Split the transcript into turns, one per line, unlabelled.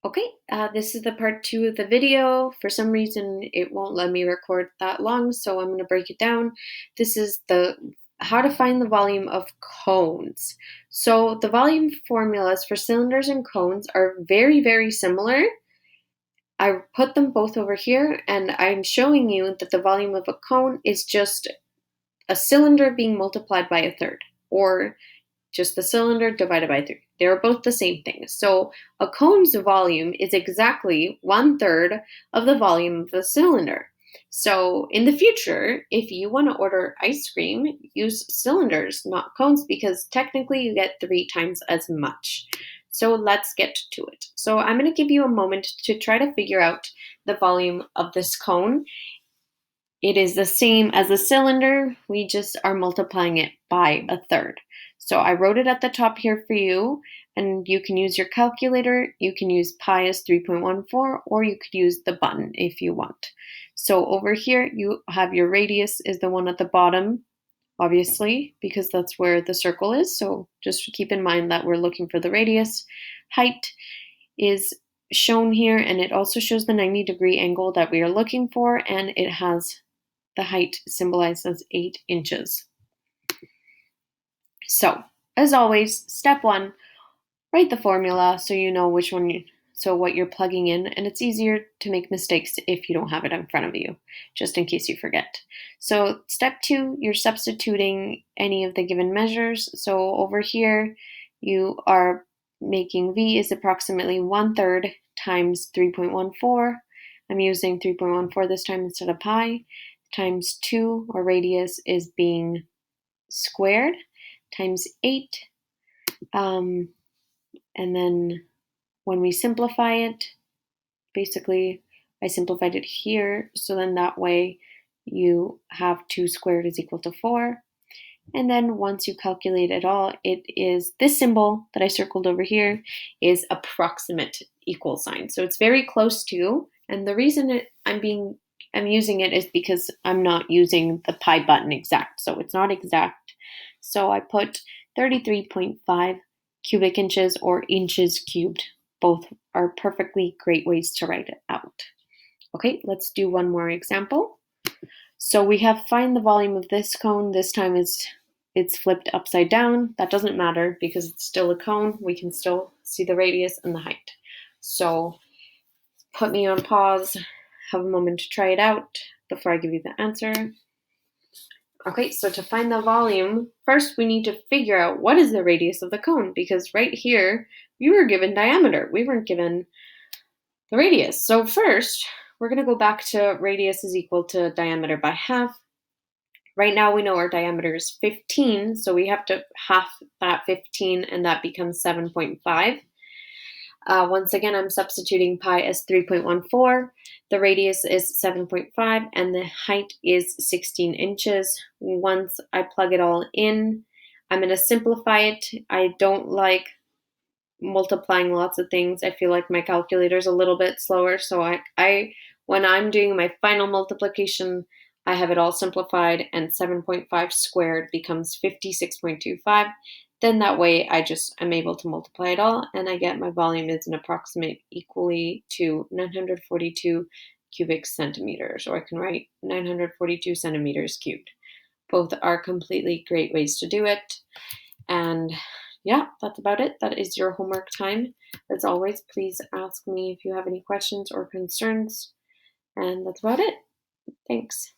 Okay, this is the part 2 of the video. For some reason, it won't let me record that long, so I'm going to break it down. This is the how to find the volume of cones. So the volume formulas for cylinders and cones are very, very similar. I put them both over here, and I'm showing you that the volume of a cone is just a cylinder being multiplied by a third, or just the cylinder divided by 3. They're both the same thing. So a cone's volume is exactly 1/3 of the volume of the cylinder. So in the future, if you want to order ice cream, use cylinders, not cones, because technically you get 3 times as much. So let's get to it. So I'm going to give you a moment to try to figure out the volume of this cone. It is the same as a cylinder, we just are multiplying it by a third. So I wrote it at the top here for you, and you can use your calculator, you can use pi as 3.14, or you could use the button if you want. So over here, you have your radius is the one at the bottom, obviously, because that's where the circle is. So just keep in mind that we're looking for the radius. Height is shown here, and it also shows the 90-degree angle that we are looking for, and it has the height symbolized as 8 inches. So, as always, step 1, write the formula so you know what you're plugging in, and it's easier to make mistakes if you don't have it in front of you, just in case you forget. So, step 2, you're substituting any of the given measures. So, over here, you are making V is approximately 1/3 times 3.14. I'm using 3.14 this time instead of pi, times 2, or radius, is being squared, times 8. And then when we simplify it, basically I simplified it here, so then that way you have 2 squared is equal to 4. And then once you calculate it all, it is this symbol that I circled over here is approximate equal sign. So it's very close to, and the reason I'm using it is because I'm not using the pi button exact, so it's not exact. So I put 33.5 cubic inches or inches cubed. Both are perfectly great ways to write it out. Okay, let's do one more example. So we have find the volume of this cone. This time it's flipped upside down. That doesn't matter because it's still a cone. We can still see the radius and the height. So put me on pause, have a moment to try it out before I give you the answer. Okay, so to find the volume, first we need to figure out what is the radius of the cone, because right here we were given diameter. We weren't given the radius. So first, we're going to go back to radius is equal to diameter by half. Right now we know our diameter is 15, so we have to half that 15, and that becomes 7.5. Once again, I'm substituting pi as 3.14. The radius is 7.5, and the height is 16 inches. Once I plug it all in, I'm going to simplify it. I don't like multiplying lots of things. I feel like my calculator is a little bit slower, so when I'm doing my final multiplication, I have it all simplified, and 7.5 squared becomes 56.25. Then that way I'm able to multiply it all, and I get my volume is an approximate equally to 942 cubic centimeters, or I can write 942 centimeters cubed. Both are completely great ways to do it. And yeah, that's about it. That is your homework time. As always, please ask me if you have any questions or concerns. And that's about it. Thanks.